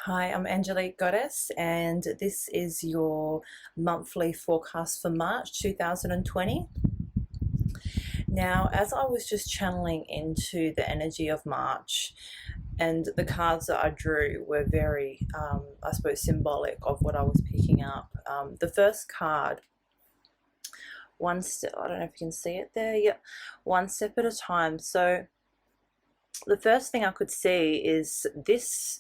Hi, I'm Angelique Goddess, and this is your monthly forecast for March 2020. Now, as I was just channeling into the energy of March, and the cards that I drew were very, I suppose, symbolic of what I was picking up. The first card, one step, I don't know if you can see it there. Yep, one step at a time. So, the first thing I could see is this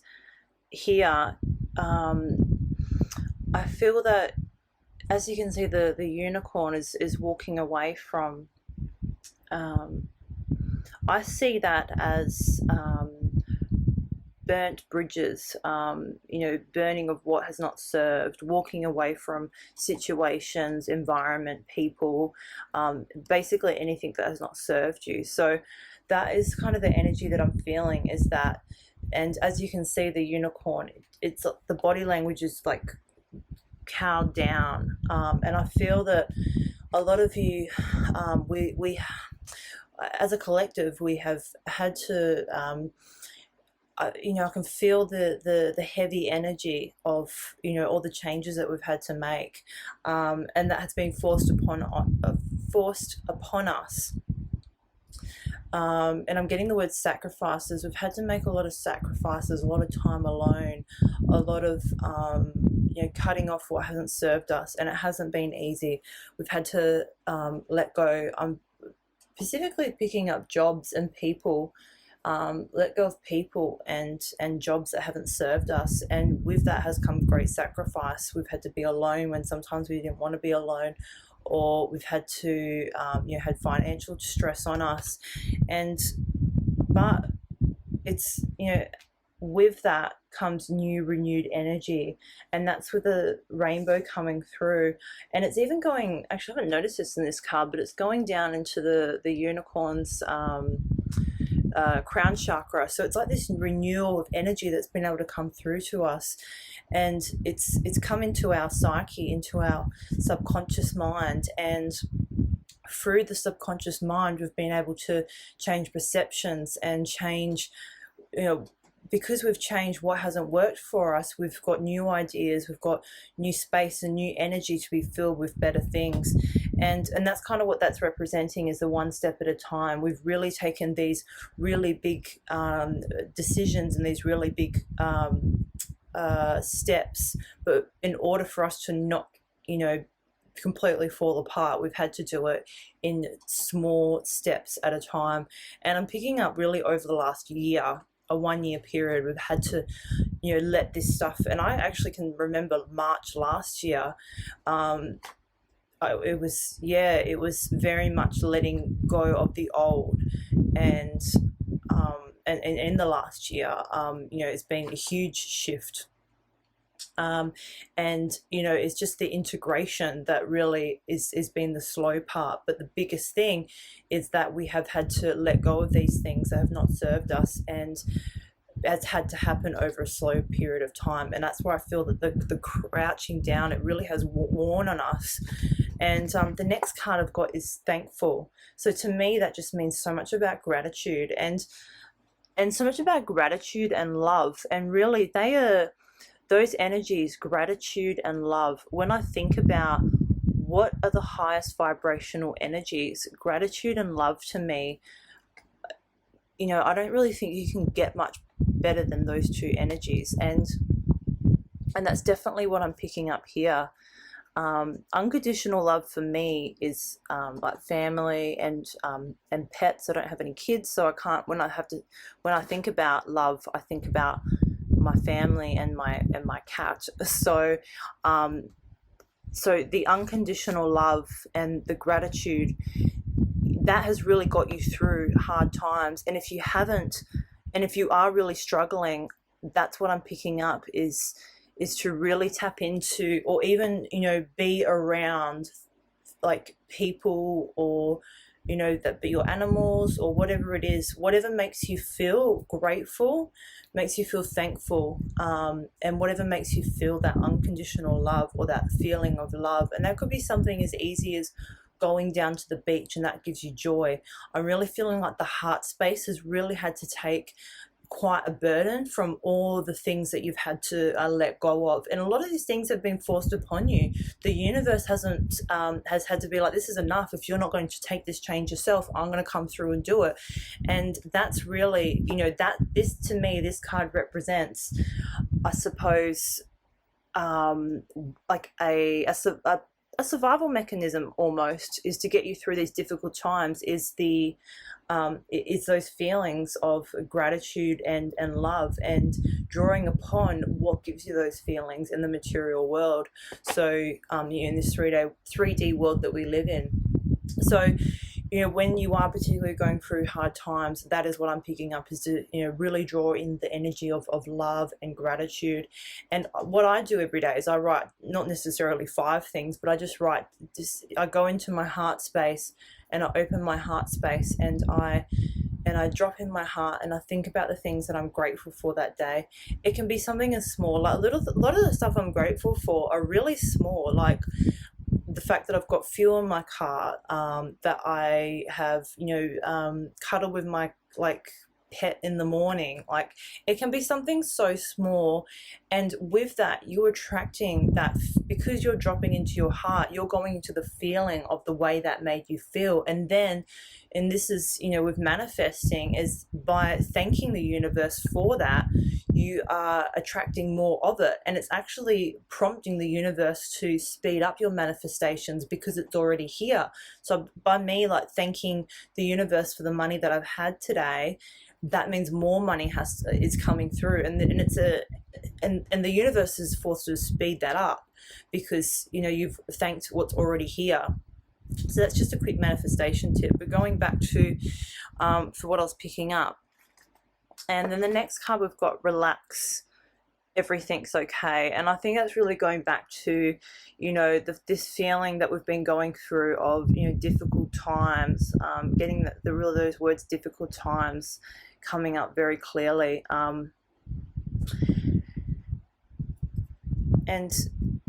here. I feel that, as you can see, the unicorn is walking away from. Um, I see that as burnt bridges, burning of what has not served, walking away from situations, environment, people, basically anything that has not served you. So that is kind of the energy that I'm feeling, is that. And as you can see, the unicorn, it's the body language is like cowed down, and I feel that a lot of you, we as a collective, we have had to, I can feel the heavy energy of, all the changes that we've had to make, and that has been forced upon us. And I'm getting the word sacrifices. We've had to make a lot of sacrifices, a lot of time alone, a lot of cutting off what hasn't served us, and it hasn't been easy. We've had to let go. I'm specifically picking up jobs and people, let go of people and jobs that haven't served us, and with that has come great sacrifice. We've had to be alone when sometimes we didn't want to be alone, or we've had to had financial stress on us, but it's, with that comes new renewed energy, and that's with the rainbow coming through. And it's even going, actually I haven't noticed this in this card, but it's going down into the unicorn's crown chakra. So it's like this renewal of energy that's been able to come through to us, and it's come into our psyche, into our subconscious mind, and through the subconscious mind we've been able to change perceptions and change, because we've changed what hasn't worked for us, we've got new ideas, we've got new space and new energy to be filled with better things. And that's kind of what that's representing, is the one step at a time. We've really taken these really big decisions and these really big steps, but in order for us to not, completely fall apart, we've had to do it in small steps at a time. And I'm picking up really over the last year, a 1 year period, we've had to, let this stuff. And I actually can remember March last year. It was very much letting go of the old, and in the last year, it's been a huge shift. It's just the integration that really is been the slow part. But the biggest thing is that we have had to let go of these things that have not served us, and it's had to happen over a slow period of time. And that's where I feel that the crouching down, it really has worn on us. And the next card I've got is thankful. So to me, that just means so much about gratitude, and so much about gratitude and love. And really, they are those energies, gratitude and love. When I think about what are the highest vibrational energies, gratitude and love, to me, I don't really think you can get much better than those two energies. And that's definitely what I'm picking up here. Unconditional love for me is like family and pets. I don't have any kids, so I can't. When I think about love, I think about my family and my cat. So the unconditional love and the gratitude, that has really got you through hard times. And if you haven't, and if you are really struggling, that's what I'm picking up, is to really tap into, or even, be around like people, or that be your animals, or whatever it is, whatever makes you feel grateful, makes you feel thankful, and whatever makes you feel that unconditional love, or that feeling of love. And that could be something as easy as going down to the beach, and that gives you joy. I'm really feeling like the heart space has really had to take quite a burden from all the things that you've had to let go of, and a lot of these things have been forced upon you. The universe has had to be like, this is enough. If you're not going to take this change yourself, I'm going to come through and do it. And that's really, you know, that this, to me, this card represents, I suppose, like a survival mechanism almost, is to get you through these difficult times, is those feelings of gratitude and love, and drawing upon what gives you those feelings in the material world. So in this 3D world that we live in. So, you know, when you are particularly going through hard times, that is what I'm picking up, is to, you know, really draw in the energy of love and gratitude. And what I do every day is I write, not necessarily 5 things, but I just write this. I go into my heart space and I open my heart space, and I drop in my heart, and I think about the things that I'm grateful for that day. It can be something as small, like a lot of the stuff I'm grateful for are really small, like the fact that I've got fuel in my car, that I have, you know, cuddle with my pet in the morning. Like, it can be something so small, and with that you're attracting that, because you're dropping into your heart, you're going into the feeling of the way that made you feel. And then, and this is, you know, with manifesting, is by thanking the universe for that, you are attracting more of it, and it's actually prompting the universe to speed up your manifestations because it's already here. So by me, like, thanking the universe for the money that I've had today, that means more money is coming through, and the universe is forced to speed that up because, you know, you've thanked what's already here. So that's just a quick manifestation tip. But going back to for what I was picking up, and then the next card we've got relax, everything's okay. And I think that's really going back to, you know, this feeling that we've been going through of, you know, difficult times, getting those words difficult times coming up very clearly. And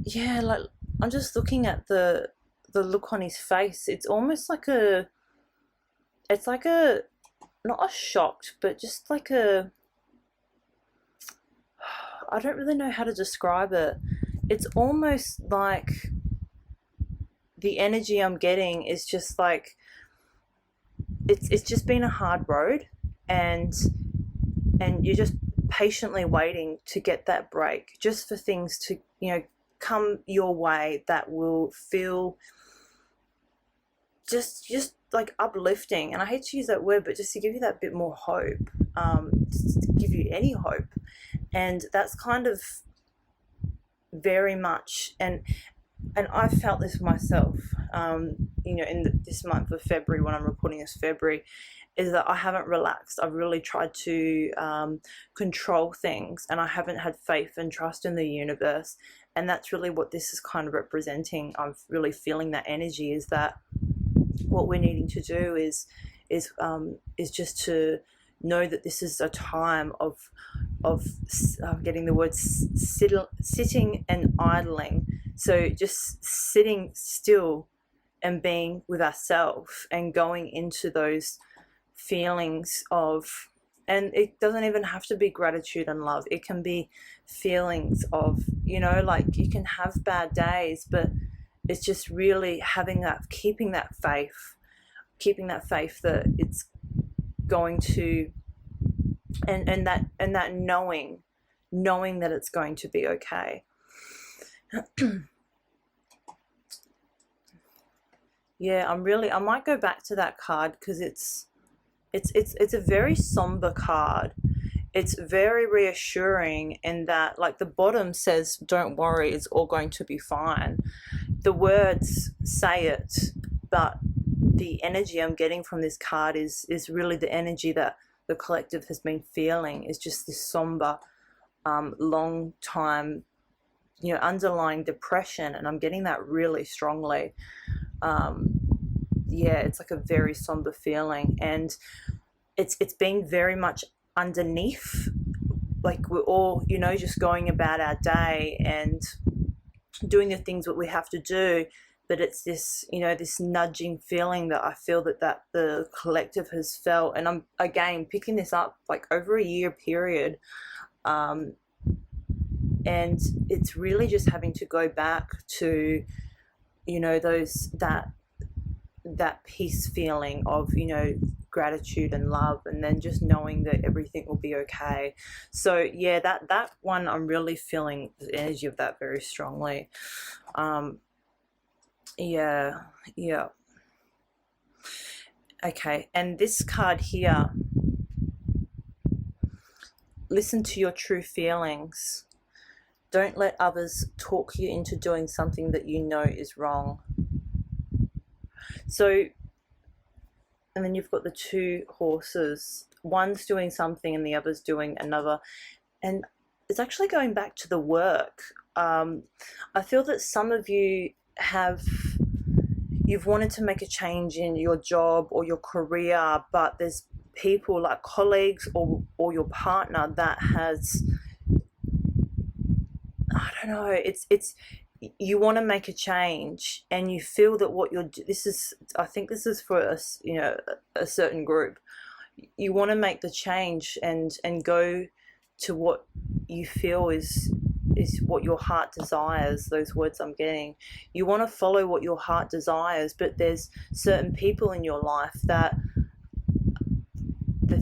yeah, like, I'm just looking at the look on his face. It's almost like not a shocked, but just like I don't really know how to describe it. It's almost like the energy I'm getting is just like, it's just been a hard road, and you're just patiently waiting to get that break, just for things to, you know, come your way that will feel just like uplifting. And I hate to use that word, but just to give you that bit more hope, just to give you any hope. And that's kind of very much, and I've felt this myself, you know, in this month of February, when I'm recording this February, is that I haven't relaxed. I've really tried to control things, and I haven't had faith and trust in the universe. And that's really what this is kind of representing. I'm really feeling that energy, is that what we're needing to do is just to know that this is a time of getting the word sitting and idling. So just sitting still and being with ourselves and going into those feelings of, and it doesn't even have to be gratitude and love. It can be feelings of, you know, like, you can have bad days, but it's just really having that, keeping that faith that it's going to, and that knowing that it's going to be okay. Yeah, I might go back to that card, because it's a very somber card. It's very reassuring in that, like, the bottom says, don't worry, it's all going to be fine. The words say it, but the energy I'm getting from this card is really the energy that the collective has been feeling, is just this somber, long time, you know, underlying depression. And I'm getting that really strongly. Yeah, it's like a very somber feeling, and it's been very much underneath, like, we're all, you know, just going about our day and doing the things that we have to do, but it's this, you know, this nudging feeling that I feel that the collective has felt. And I'm again picking this up like over a year period. And it's really just having to go back to, you know, that peace feeling of, you know, gratitude and love, and then just knowing that everything will be okay. So yeah, that one, I'm really feeling the energy of that very strongly. Yeah, yeah. Okay, and this card here, listen to your true feelings. Don't let others talk you into doing something that you know is wrong. So, and then you've got the two horses. One's doing something and the other's doing another. And it's actually going back to the work. I feel that some of you you've wanted to make a change in your job or your career, but there's people like colleagues or your partner that has, I don't know, it's you want to make a change, and you feel that what you're, this is, I think this is for us, you know, a certain group. You want to make the change and go to what you feel is what your heart desires. Those words I'm getting. You want to follow what your heart desires, but there's certain people in your life that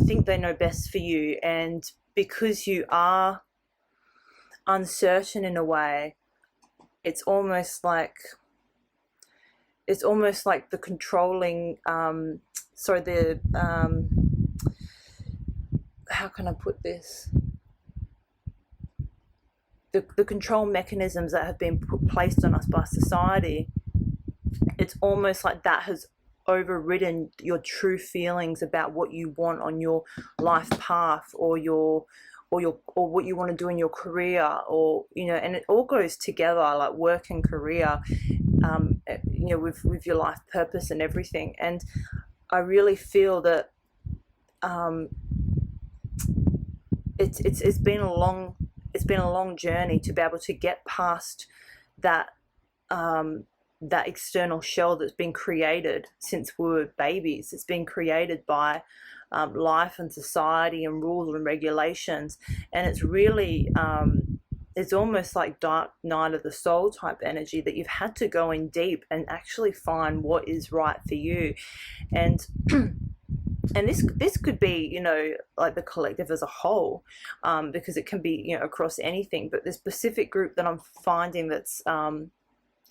think they know best for you, and because you are uncertain in a way, it's almost like the controlling, how can I put this, the control mechanisms that have been placed on us by society. It's almost like that has overridden your true feelings about what you want on your life path, or what you want to do in your career, or, you know, and it all goes together, like work and career, you know, with your life purpose and everything. And I really feel that it's been a long journey to be able to get past that that external shell that's been created since we were babies. It's been created by life and society and rules and regulations, and it's really it's almost like dark night of the soul type energy, that you've had to go in deep and actually find what is right for you. And and this could be, you know, like the collective as a whole, because it can be, you know, across anything, but the specific group that I'm finding that's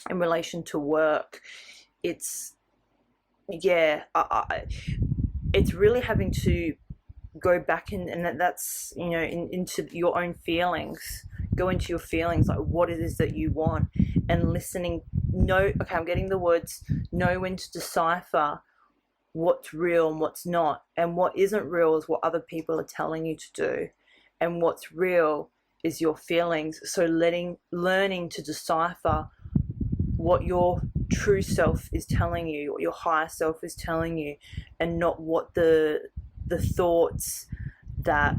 in relation to work, it's, yeah, it's really having to go back and that's, you know, into your own feelings. Go into your feelings, like what it is that you want, and listening. Okay, I'm getting the words. Know when to decipher what's real and what's not, and what isn't real is what other people are telling you to do, and what's real is your feelings. So learning to decipher what your true self is telling you, what your higher self is telling you, and not what the thoughts that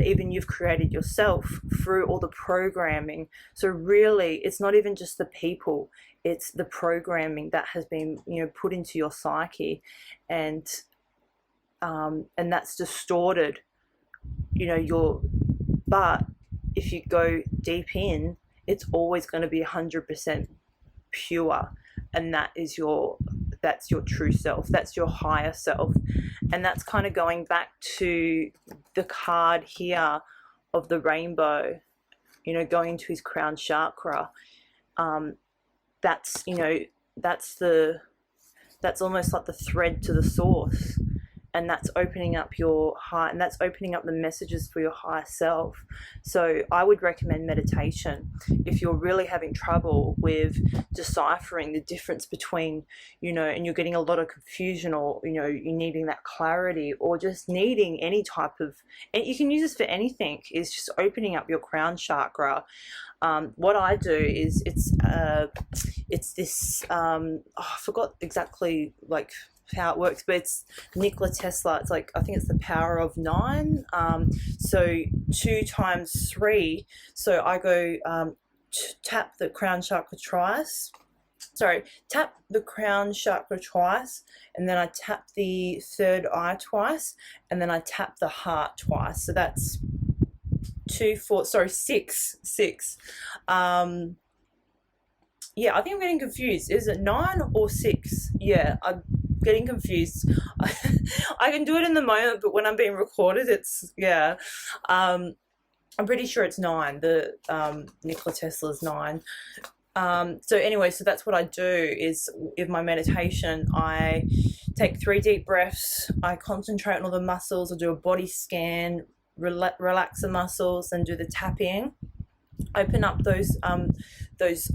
even you've created yourself through all the programming. So really, it's not even just the people, it's the programming that has been, you know, put into your psyche, and that's distorted, you know, but if you go deep in, it's always going to be 100% pure, and that's your true self, that's your higher self. And that's kind of going back to the card here of the rainbow, you know, going to his crown chakra. That's, you know, that's almost like the thread to the source, and that's opening up your heart, and that's opening up the messages for your higher self. So I would recommend meditation if you're really having trouble with deciphering the difference between, you know, and you're getting a lot of confusion, or, you know, you're needing that clarity, or just needing any type of, and you can use this for anything, is just opening up your crown chakra. What I do is it's this I forgot exactly like how it works, but it's Nikola Tesla. It's like, I think it's the power of 9. So 2 times 3. So I go tap the crown chakra twice, tap the crown chakra twice, and then I tap the third eye twice, and then I tap the heart twice. So that's 6. Yeah, I think I'm getting confused. Is it 9 or 6? Yeah, I'm getting confused. I can do it in the moment, but when I'm being recorded, it's, yeah. I'm pretty sure it's 9. The Nikola Tesla's 9. So anyway, so that's what I do is with my meditation, I take 3 deep breaths, I concentrate on all the muscles, I do a body scan, relax the muscles, and do the tapping, open up those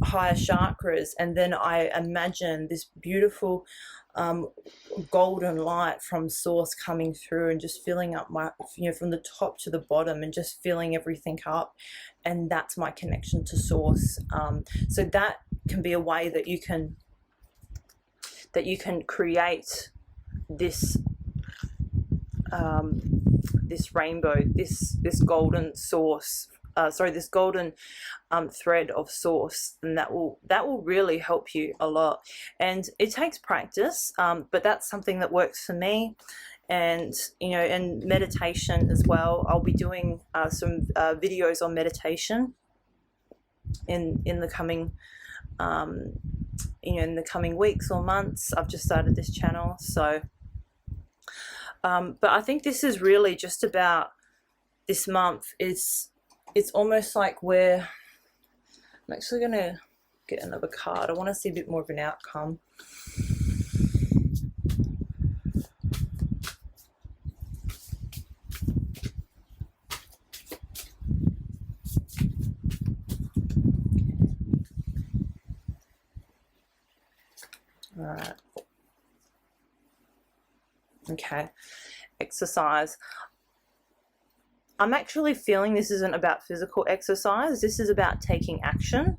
higher chakras, and then I imagine this beautiful golden light from source coming through and just filling up my, from the top to the bottom, and just filling everything up. And that's my connection to source. So that can be a way that you can create this this rainbow, this golden source, this golden thread of source, and that will really help you a lot. And it takes practice, but that's something that works for me. And and meditation as well. I'll be doing some videos on meditation in the coming in the coming weeks or months. I've just started this channel, so but I think this is really just about this month. It's almost like I'm actually going to get another card. I want to see a bit more of an outcome. All right. Okay. Exercise. I'm actually feeling this isn't about physical exercise. This is about taking action.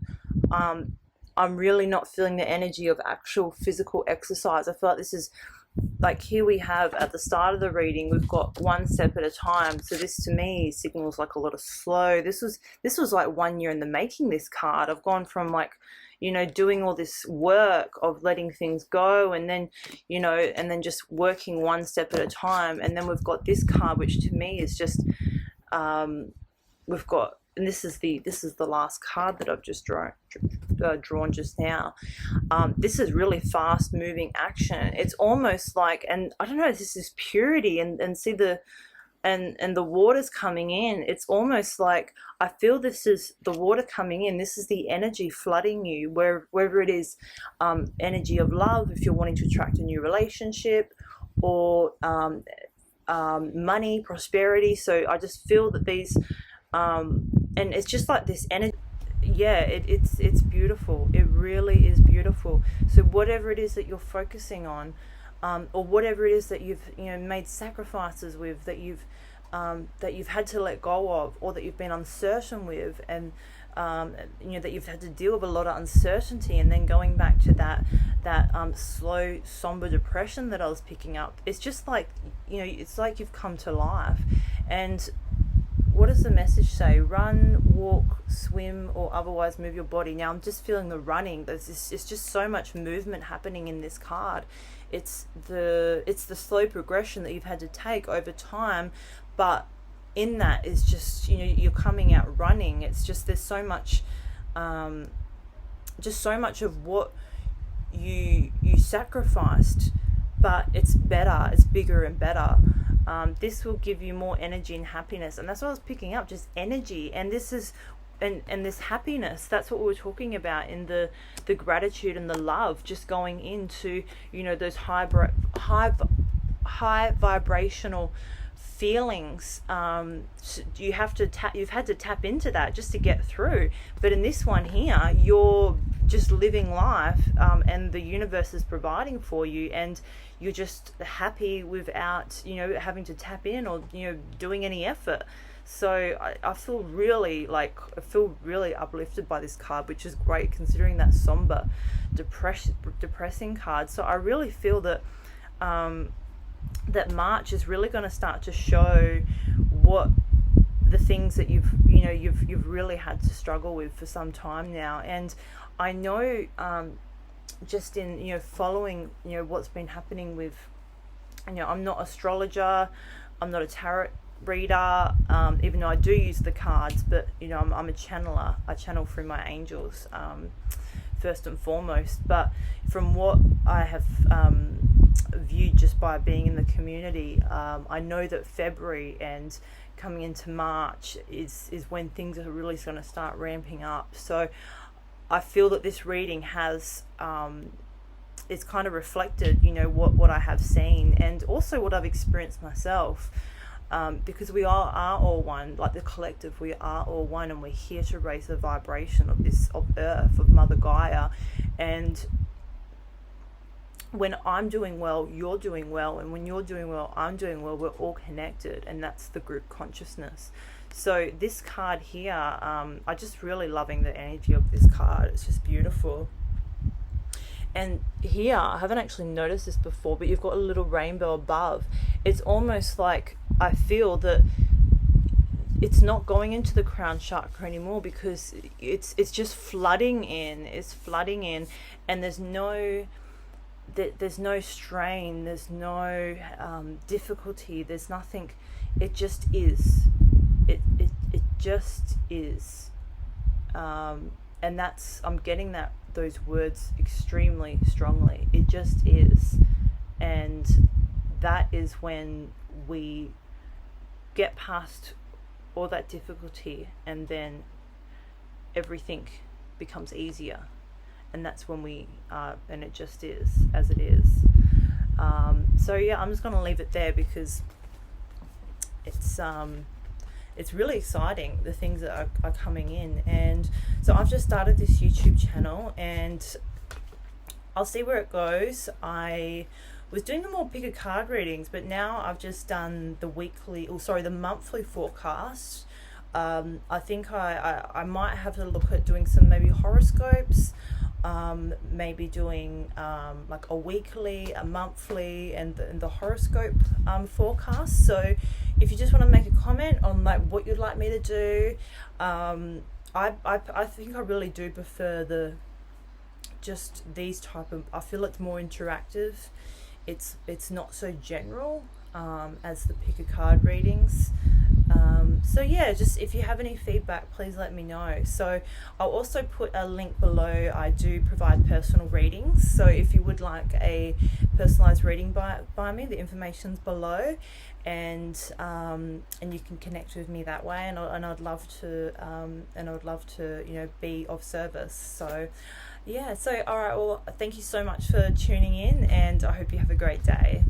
I'm really not feeling the energy of actual physical exercise. I feel like this is like, here we have at the start of the reading, we've got one step at a time. So this to me signals like a lot of slow. This was like 1 year in the making, this card. I've gone from like, doing all this work of letting things go, and then, and then just working one step at a time. And then we've got this card, which to me is just, we've got, and this is the last card that I've just drawn just now. This is really fast moving action. It's almost like, and I don't know, this is purity, and see the, and the water's coming in. It's almost like, I feel this is the water coming in. This is the energy flooding you, wherever it is, energy of love, if you're wanting to attract a new relationship, or money, prosperity. So I just feel that these, and it's just like this energy. Yeah, it's beautiful. It really is beautiful. So whatever it is that you're focusing on, or whatever it is that you've made sacrifices with, that you've had to let go of, or that you've been uncertain with, and that you've had to deal with a lot of uncertainty, and then going back to that slow, somber depression that I was picking up. It's just like, it's like you've come to life. And what does the message say? Run, walk, swim, or otherwise move your body. Now I'm just feeling the running. It's just so much movement happening in this card. It's the slow progression that you've had to take over time, but in that is just, you're coming out running. It's just, there's so much, just so much of what you sacrificed, but it's better, it's bigger and better. This will give you more energy and happiness, and that's what I was picking up, just energy. And this is, and this happiness, that's what we were talking about in the gratitude and the love, just going into, those high vibrational feelings. You've had to tap into that just to get through. But in this one here, you're just living life, and the universe is providing for you, and you're just happy without having to tap in, or doing any effort. So I feel really uplifted by this card, which is great considering that somber, depressing card. So I really feel that that March is really going to start to show what the things that you've really had to struggle with for some time now. And I know just in, you know, following, you know, what's been happening with, you know, I'm not astrologer, I'm not a tarot reader, even though I do use the cards, but, you know, I'm a channeler. I channel through my angels, first and foremost. But from what I have viewed just by being in the community, I know that February and coming into March is when things are really going to start ramping up. So I feel that this reading has it's kind of reflected, you know, what I have seen, and also what I've experienced myself, because we are all one, like the collective. We are all one, and we're here to raise the vibration of Earth, of Mother Gaia. And when I'm doing well, you're doing well, and when you're doing well, I'm doing well. We're all connected, and that's the group consciousness. So this card here, I'm just really loving the energy of this card. It's just beautiful. And here, I haven't actually noticed this before, but you've got a little rainbow above. It's almost like I feel that it's not going into the crown chakra anymore, because it's just flooding in. It's flooding in, and there's no strain, there's no difficulty, there's nothing. It just is. It just is. And that's, I'm getting those words extremely strongly. It just is. And that is when we get past all that difficulty, and then everything becomes easier. And that's when we and it just is as it is. So yeah, I'm just going to leave it there, because it's really exciting, the things that are coming in. And so I've just started this YouTube channel, and I'll see where it goes. I was doing the more bigger card readings, but now I've just done the monthly forecast. I think I might have to look at doing some maybe horoscopes, maybe doing like a weekly, a monthly, and the horoscope forecast. So if you just want to make a comment on like what you'd like me to do, I think I really do prefer just these type of, I feel it's more interactive. It's not so general as the pick a card readings. So yeah, just if you have any feedback, please let me know. So I'll also put a link below. I do provide personal readings, so if you would like a personalized reading by me, the information's below, and you can connect with me that way. And I'd love to you know, be of service. So yeah, so all right, well, thank you so much for tuning in, and I hope you have a great day.